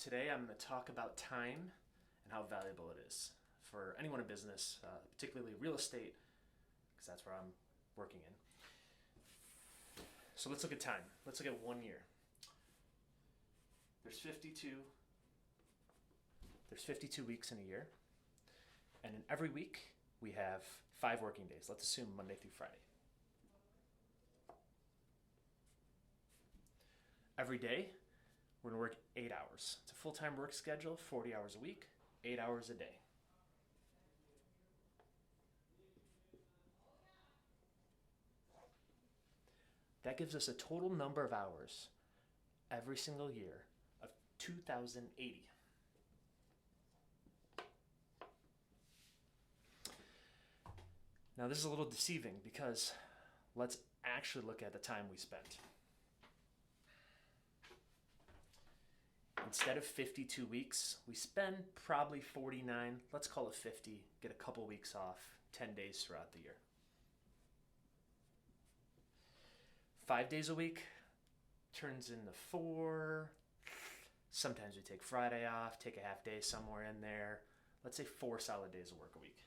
Today I'm going to talk about time and how valuable it is for anyone in business, particularly real estate, because that's where I'm working in. So let's look at time. Let's look at 1 year. There's 52 weeks in a year, and in every week we have 5 working days. Let's assume Monday through Friday. Every day we're going to work 8 hours. It's a full-time work schedule, 40 hours a week, 8 hours a day. That gives us a total number of hours every single year of 2,080. Now this is a little deceiving because let's actually look at the time we spent. Instead of 52 weeks, we spend probably 49, let's call it 50, get a couple weeks off, 10 days throughout the year. 5 days a week turns into 4. Sometimes we take Friday off, take a half day somewhere in there. Let's say 4 solid days of work a week.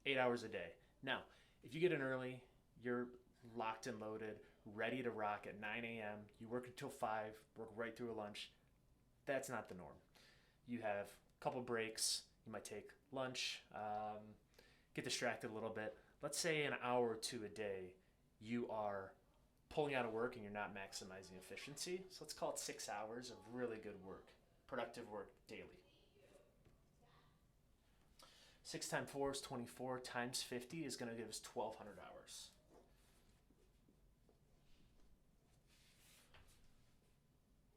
8 hours a day. Now, if you get in early, you're locked and loaded, ready to rock at 9 a.m. You work until 5, work right through a lunch. That's not the norm. You have a couple breaks. You might take lunch, get distracted a little bit. Let's say an hour or two a day, you are pulling out of work and you're not maximizing efficiency. So let's call it 6 hours of really good work, productive work daily. 6 times 4 is 24, times 50 is going to give us 1,200 hours.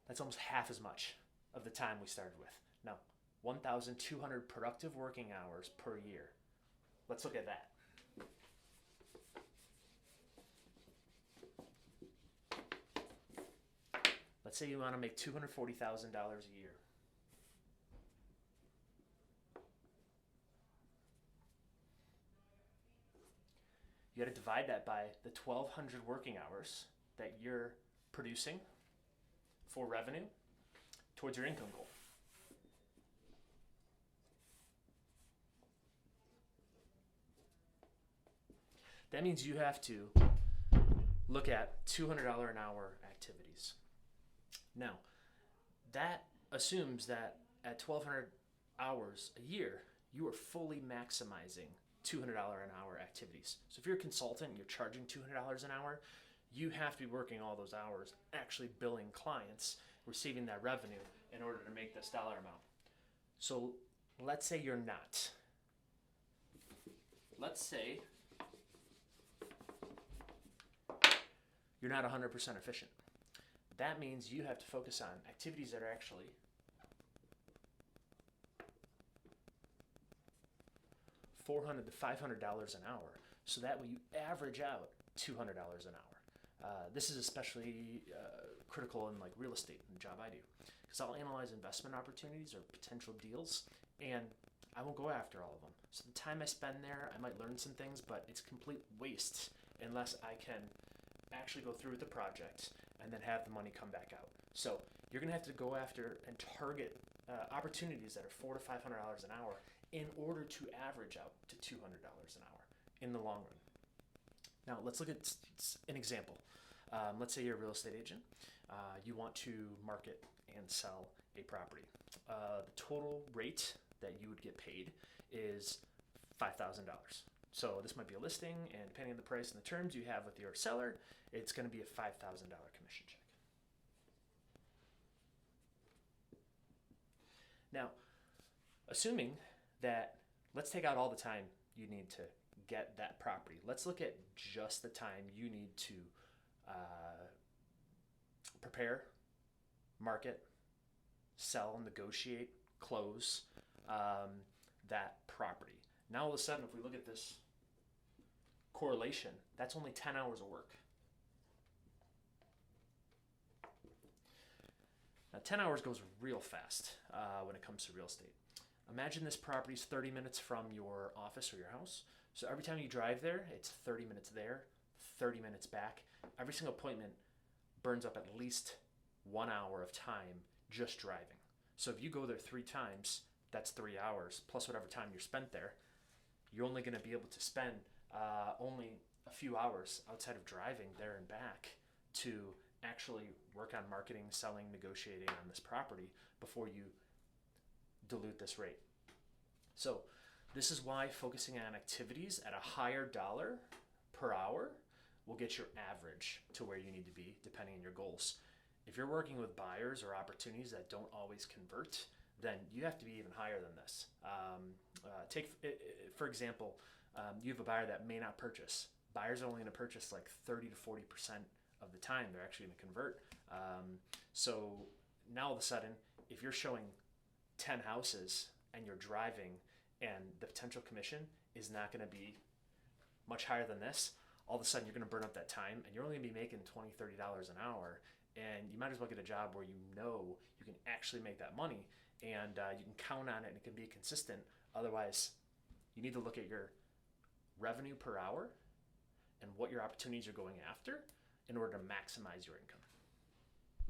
That's almost half as much of the time we started with. Now, 1,200 productive working hours per year. Let's look at that. Let's say you want to make $240,000 a year. You got to divide that by the 1,200 working hours that you're producing for revenue towards your income goal. That means you have to look at $200 an hour activities. Now, that assumes that at 1,200 hours a year, you are fully maximizing $200 an hour activities. So if you're a consultant and you're charging $200 an hour, you have to be working all those hours, actually billing clients, receiving that revenue in order to make this dollar amount. So let's say you're not. Let's say you're not 100% efficient. That means you have to focus on activities that are actually $400 to $500 an hour. So that way you average out $200 an hour. This is especially critical in like real estate and the job I do, because I'll analyze investment opportunities or potential deals, and I won't go after all of them. So the time I spend there, I might learn some things, but it's complete waste unless I can actually go through with the project and then have the money come back out. So you're going to have to go after and target opportunities that are $400 to $500 an hour in order to average out to $200 an hour in the long run. Now let's look at an example. Let's say you're a real estate agent. You want to market and sell a property. The total rate that you would get paid is $5,000. So this might be a listing, and depending on the price and the terms you have with your seller, it's going to be a $5,000 commission check. Now, assuming that, let's take out all the time you need to get that property. Let's look at just the time you need to prepare, market, sell, negotiate, close that property. Now all of a sudden, if we look at this correlation, that's only 10 hours of work. Now 10 hours goes real fast when it comes to real estate. Imagine this property is 30 minutes from your office or your house. So every time you drive there, it's 30 minutes there, 30 minutes back. Every single appointment burns up at least 1 hour of time just driving. So if you go there 3 times, that's 3 hours plus whatever time you're spent there. You're only going to be able to spend only a few hours outside of driving there and back to actually work on marketing, selling, negotiating on this property before you dilute this rate. So this is why focusing on activities at a higher dollar per hour will get your average to where you need to be depending on your goals. If you're working with buyers or opportunities that don't always convert, then you have to be even higher than this. For example, you have a buyer that may not purchase. Buyers are only going to purchase like 30 to 40% of the time they're actually going to convert. So now all of a sudden, if you're showing 10 houses and you're driving and the potential commission is not going to be much higher than this, all of a sudden you're going to burn up that time and you're only going to be making $20, $30 an hour. And you might as well get a job where you know you can actually make that money and you can count on it and it can be consistent. Otherwise, you need to look at your revenue per hour and what your opportunities are going after in order to maximize your income.